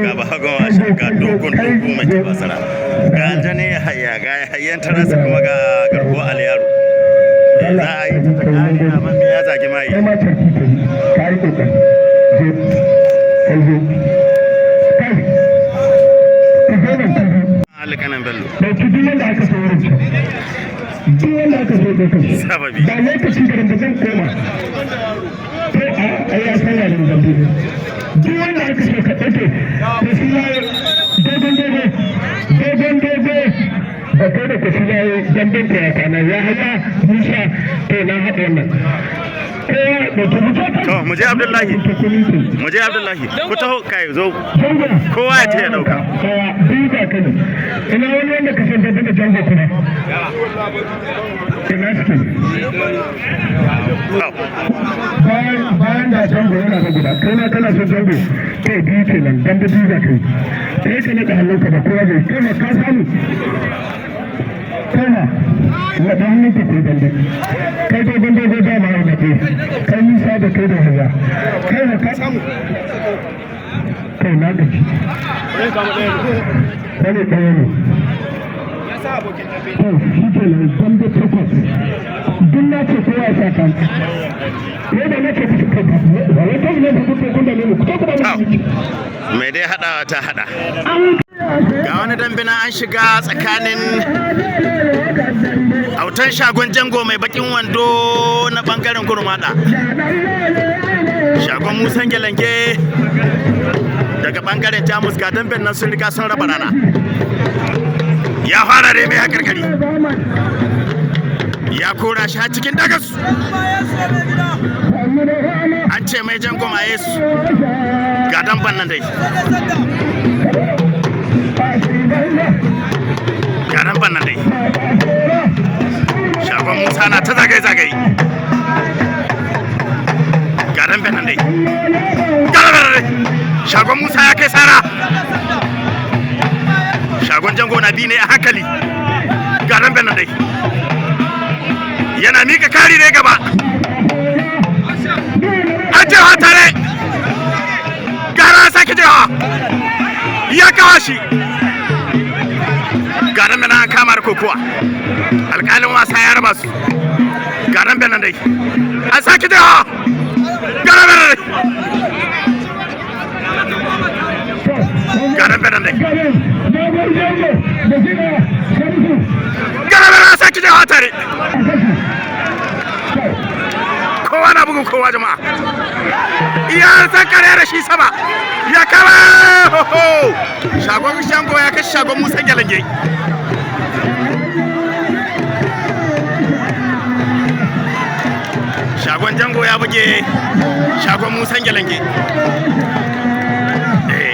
ga ba hagon washe ga dogon mai basara ga aljani hayya ga hayyan tarasa kuma ga garko aliyaru za a yi ta kare a man ya zagi mai alƙanan bello sababi ba lokaci da zan koma a ya sanya da zambi duk wanda aka so ka ɗauke da shi ya dogon da kai da ka shi ya yi zambin ta ya kana ya haya musa to na haɗa wannan to mu je Abdullahi ku taho kai zo kowa ya ce ya dauka ina wani wanda ka san da jango kuma ina shi bayan da jango yana da guda kai na kana son jango kai biyu kenan dan da biyu za ka yi sai ka naɗa hannunka da kowa zai kai ka samu kana na da hannun ka kai dambe kai dogon dama a naɗe kai nisa da kai da haya kai na ka samu kai na gaji wani ɗaya ne to shi ke nan dambe takwas duk na ce kowa ya sa kan yadda na ce kusa kai ba wata ne da kuka kun da ne ku ta kuma mai dai haɗawa ta haɗa ga wani dambe na an shiga tsakanin autan shagon jango mai bakin wando na bangaren kurmada shagon musan gelange daga bangaren jamus ga damben nan sun riga sun raba rana ya fara dai mai hakarkari ya kora shi a cikin dagas an ce mai jango ma yesu ga damben nan dai garan bannan dai shagon musa na ta zagaye garan bannan dai shagon musa ya kai sara shagon jango na bi ne a hankali garan bannan dai yana mika kari ne gaba an jewa tare gara sake jewa ya kawo shi garan bena an kama da kokowa alƙalin wasa ya raba su garan bena dai an sake da garan bena dai garan bena dai garan bena an sake da tare kowa na bugun kowa jama'a iya san kare da shi sama ya kama shagon shango ya kashe shagon musa gelange shagon jango ya buge shagon musa gelange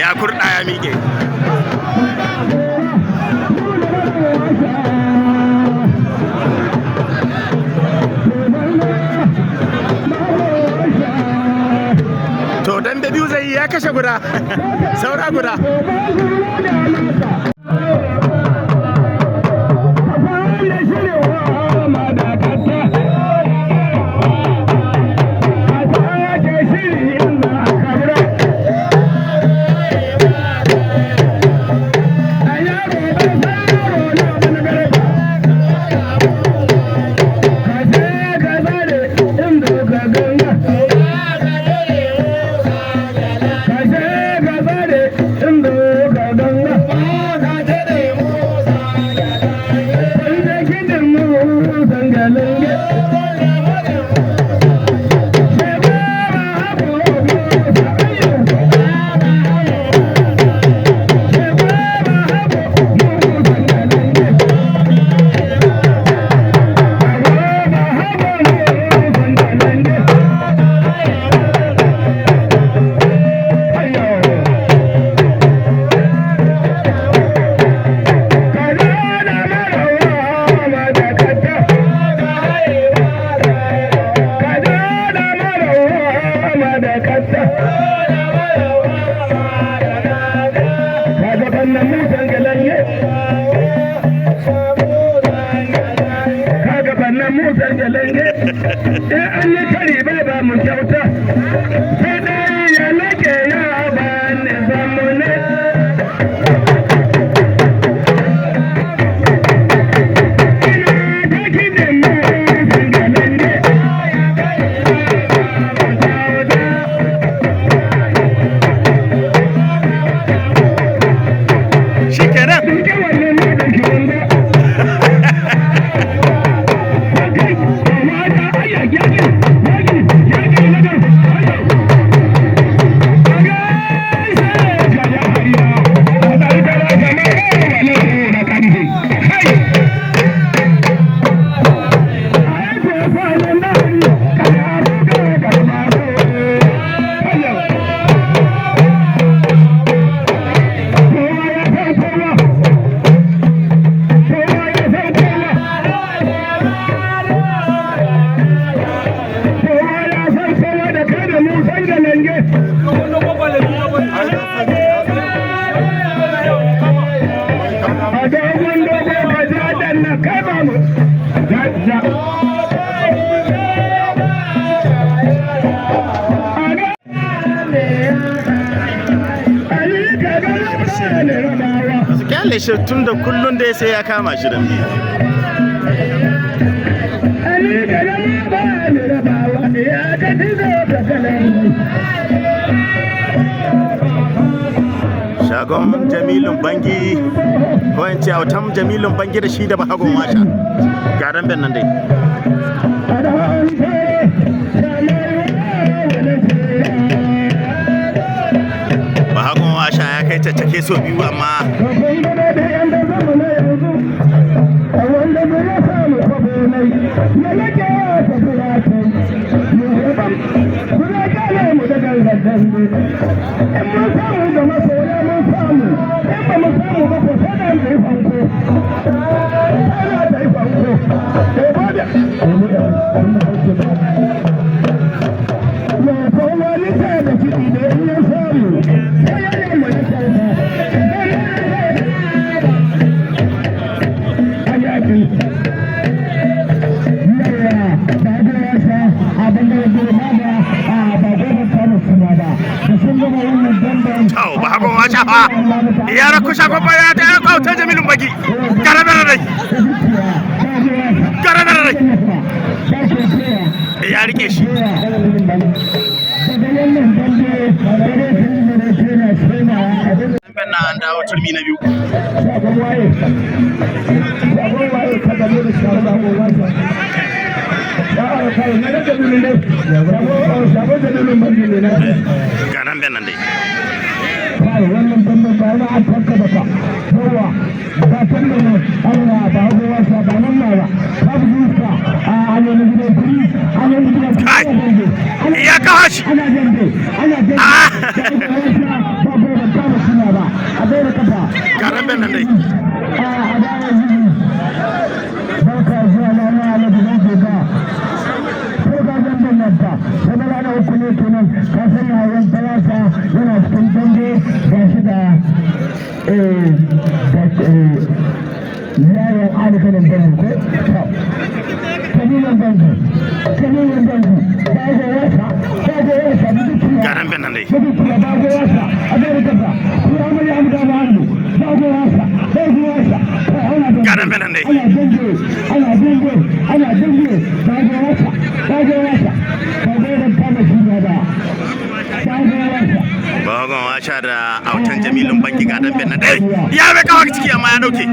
ya kurɗa ya miƙe to dan da biyu zai ya kashe guda saura guda Ganga kare bai ba mu kyauta sai dai ya lake ya ba ni zamune kyale shi tun da kullun da sai ya kama shi dan biyu shagon Jamilun Bangi ko in ce autan Jamilun Bangi da shi da Bahagon Washa ga dan nan dai Bahagon Washa ya kai ta take so biyu amma Bahagon Washa fa ya rako shagon baya ta ya kauta Jamilun Bangi garabara rai ya rike shi na an dawo turmi na biyu ga nan nan dai wannan bambam ba wani an tanka da ka kowa ba san da nan Allah ba ga wasa ba nan ma ba babu zuwa a annabi gidan kuri annabi gidan kuri ya kawo shi ana jande ba ba ba ba suna ba a dai da kafa garan ben nan dai a da ba ka zuwa na Allah da zai ga ko ga janden nan ta kuma da uku ne kenan ka san yayin talaka yana cikin dambe ga shi da yayin alkalin dambe ko kamilan dambe ba ga wasa garan ben nan dai ba ga wasa a da kafa kuma mai amda ba hannu ba ga wasa garan ben nan dai ana dambe ba ga wasa Bahagon Washa da autan Jamilun Bangi ga dan nan dai ya bai kawo ciki amma ya dauke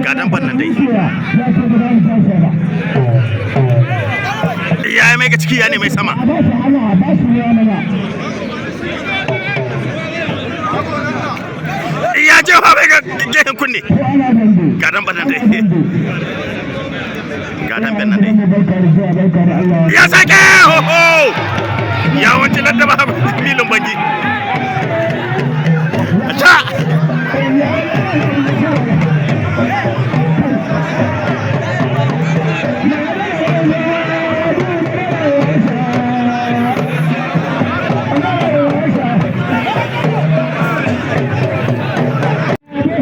ga dan nan dai ya mai ga ciki ya ne mai sama ya je fa bai ga gehen kunne ga dan nan dai ga dan nan dai ya sake ho ho ya wuce nan da Jamilun Bangi ta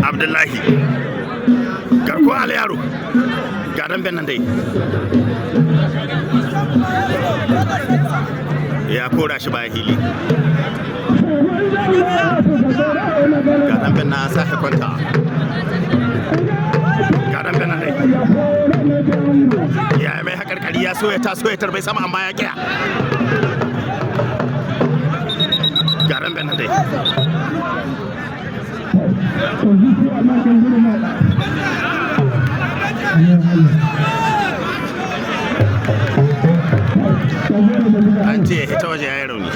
Abdullahi garko Aliyaro ga dan nan dai ya kora shi baya hili ga damben na sa kwanta ga damben nan dai ya mai hakarkari ya so ya taso ya tarbai sama amma ya kiya ga damben nan dai an ce ita waje ya yi rauni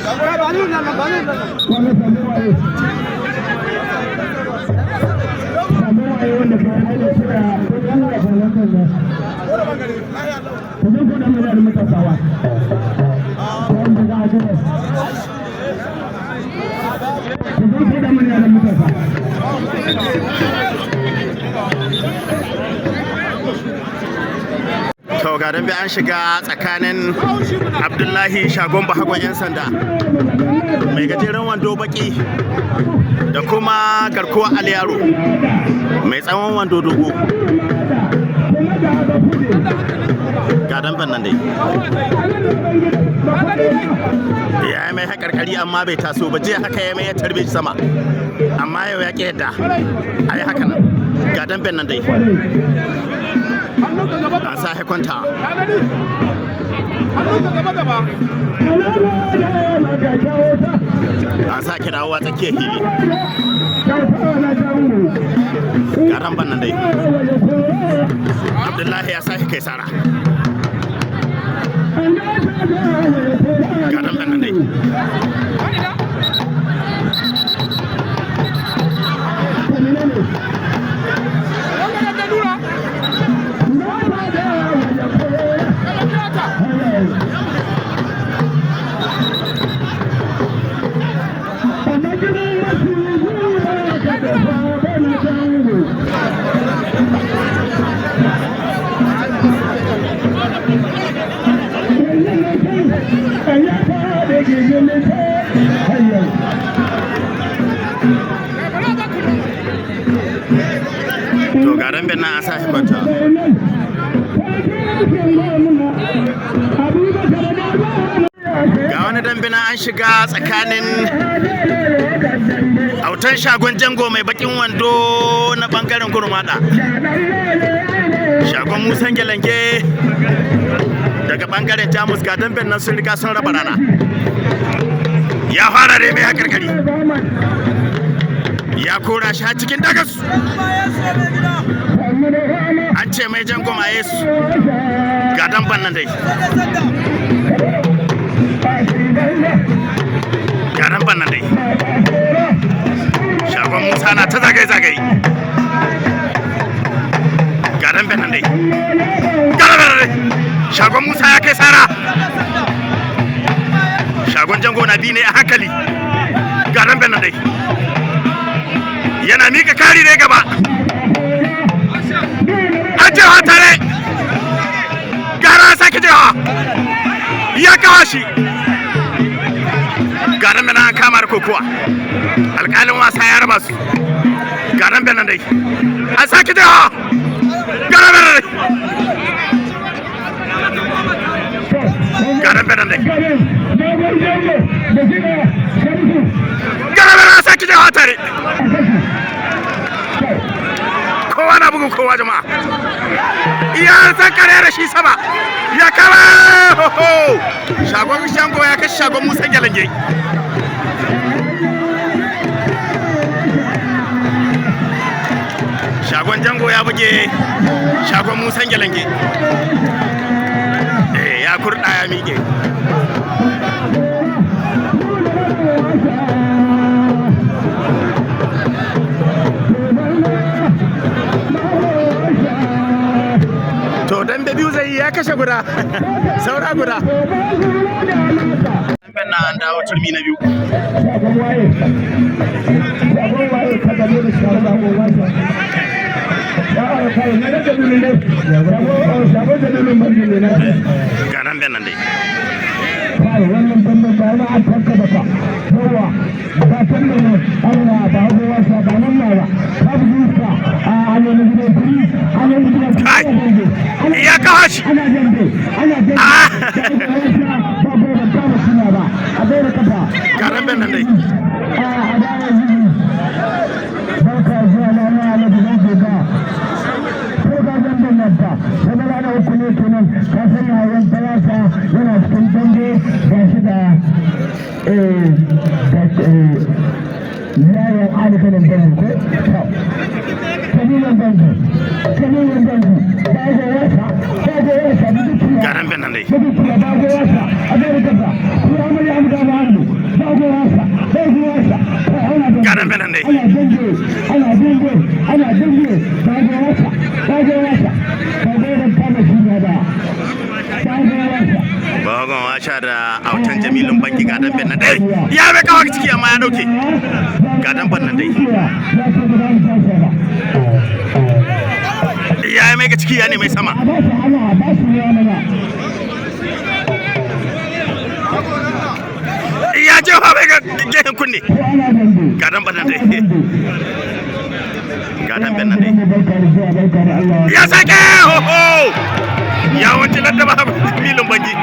to ga dambe an shiga tsakanin Abdullahi Shagon Bahagon 'yan sanda mai gajeren wando baki da kuma garkuwa Aliyaro mai tsawon wando dogo ga damben nan dai ya yi mai haƙarƙari amma bai taso ba jiya haka ya mai ya tarbe shi sama amma yau ya ƙi yadda a yi haka nan ga damben nan dai an sa kwanta an sa dawowa tsakiyar hili ga ramban nan dai Abdullahi ya sa kai sara ga ramban nan dai to ga dambe na asa kwanta ga wani dambe na an shiga tsakanin autan Shagon Jango mai bakin wando na bangaren Gurmada Shagon Musan Gelange daga bangaren Jamus ga damben nan sun riga sun raba rana ya fara da mai hakarkari ya kora shi a cikin dagas an ce mai Jango ma yesu ga damben nan dai ga damben nan dai Shagon Musa na ta zagaye-zagaye ga damben nan dai Shagon Musa ya kai sara Shagon Jango na bi ne a hankali ga damben nan dai yana mika kari ne gaba an jewa tare gara sake jewa ya kawo shi ga damben nan kamar kokowa alƙalin wasa ya raba su ga damben nan dai an sake jewa ga damben nan dai garan benan dai garan benan saki jawa tare kowa na bugun kowa jama'a iya san kare da shi sama ya kama Shagon Jango ya kashe Shagon Musa Gelange Shagon Jango ya buge Shagon Musa Gelange ya kurɗa ya miƙe to dambe biyu zai ya kashe guda saura guda damben na an dawo turmi na biyu ga nan ben nan dai wannan bambam ba na afanka da ka kowa ba san da Allah ba ko wasa ba nan ba babu duka a hannun gidan kuri hannun gidan kuri ya kawo shi ana dambe ana dambe babu da kama suna ba a bai da kafa garan ben nan dai barka zuwa lana alaji zan sheka ko ga damben nan ta sai rana uku ne kenan ka san yayin talata yana cikin dambe ga shi da yayin alikanin dambe ko kalilan dambe bago wasa garan ben nan dai bago wasa a bai da kafa kuma mai amga ba hannu bago wasa garan ben nan dai ana dange bago wasa bagon washa da autan jamilun banki gadan ben nan dai ya bai kawo ciki amma ya dauke gadan ben nan dai ya mai ga ciki ya ne mai sama ya je fa bai ga gehen kunne gadan ben nan dai gadan ben nan dai ya sake ho ya wuce ladda ba jamilun banki